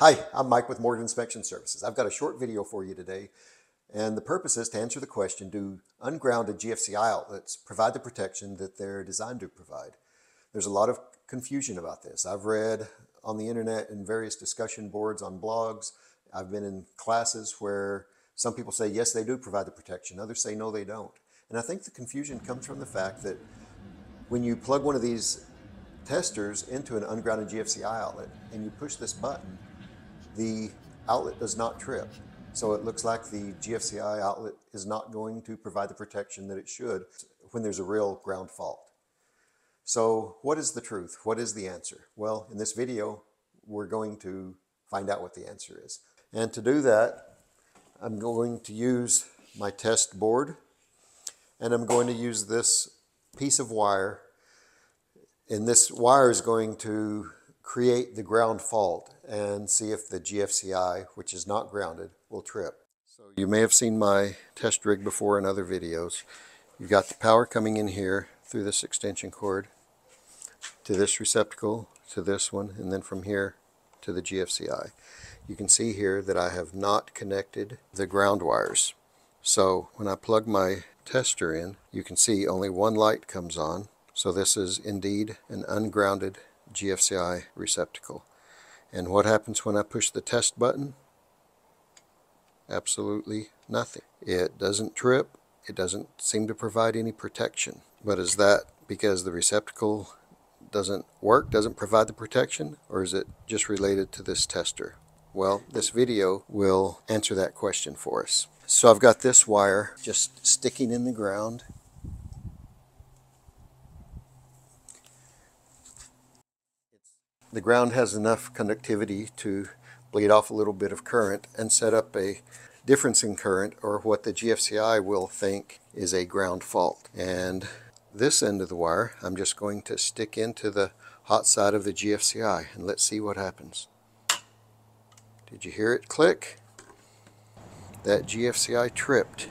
Hi, I'm Mike with Morgan Inspection Services. I've got a short video for you today, and the purpose is to answer the question, do ungrounded GFCI outlets provide the protection that they're designed to provide? There's a lot of confusion about this. I've read on the internet in various discussion boards on blogs. I've been in classes where some people say, yes, they do provide the protection. Others say, no, they don't. And I think the confusion comes from the fact that when you plug one of these testers into an ungrounded GFCI outlet and you push this button, the outlet does not trip. So it looks like the GFCI outlet is not going to provide the protection that it should when there's a real ground fault. So what is the truth? What is the answer? Well, in this video, we're going to find out what the answer is. And to do that, I'm going to use my test board, and I'm going to use this piece of wire, and this wire is going to create the ground fault and see if the GFCI, which is not grounded, will trip. So you may have seen my test rig before in other videos. You've got the power coming in here through this extension cord to this receptacle, to this one, and then from here to the GFCI. You can see here that I have not connected the ground wires. So when I plug my tester in, you can see only one light comes on. So this is indeed an ungrounded GFCI receptacle. And what happens when I push the test button? Absolutely nothing. It doesn't trip. It doesn't seem to provide any protection. But is that because the receptacle doesn't work, doesn't provide the protection, or is it just related to this tester? Well, this video will answer that question for us. So I've got this wire just sticking in the ground. The ground has enough conductivity to bleed off a little bit of current and set up a difference in current, or what the GFCI will think is a ground fault. And this end of the wire I'm just going to stick into the hot side of the GFCI, and let's see what happens. Did you hear it click? That GFCI tripped.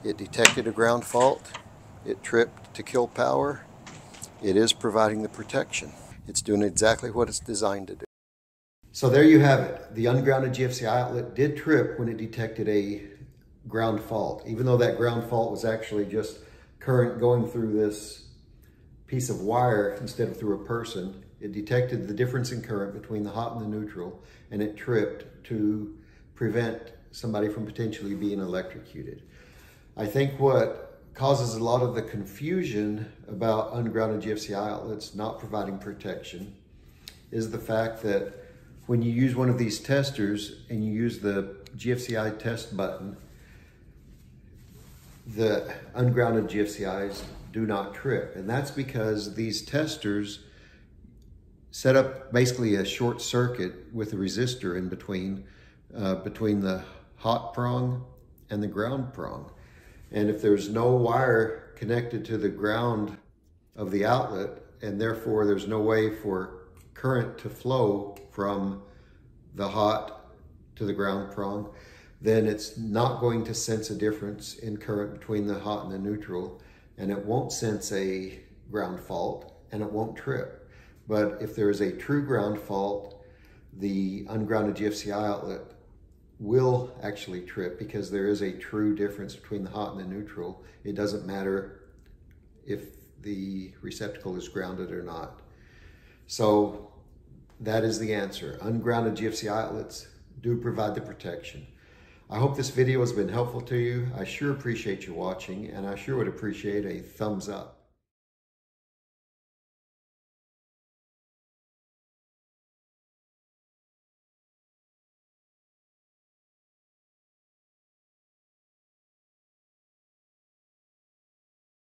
It detected a ground fault. It tripped to kill power. It is providing the protection. It's doing exactly what it's designed to do. So there you have it. The ungrounded GFCI outlet did trip when it detected a ground fault, even though that ground fault was actually just current going through this piece of wire instead of through a person. It detected the difference in current between the hot and the neutral, and it tripped to prevent somebody from potentially being electrocuted. I think what causes a lot of the confusion about ungrounded GFCI outlets not providing protection is the fact that when you use one of these testers and you use the GFCI test button, the ungrounded GFCIs do not trip. And that's because these testers set up basically a short circuit with a resistor in between, between the hot prong and the ground prong. And if there's no wire connected to the ground of the outlet, and therefore there's no way for current to flow from the hot to the ground prong, then it's not going to sense a difference in current between the hot and the neutral, and it won't sense a ground fault, and it won't trip. But if there is a true ground fault, the ungrounded GFCI outlet will actually trip, because there is a true difference between the hot and the neutral. It doesn't matter if the receptacle is grounded or not. So that is the answer. Ungrounded GFCI outlets do provide the protection. I hope this video has been helpful to you. I sure appreciate you watching, and I sure would appreciate a thumbs up.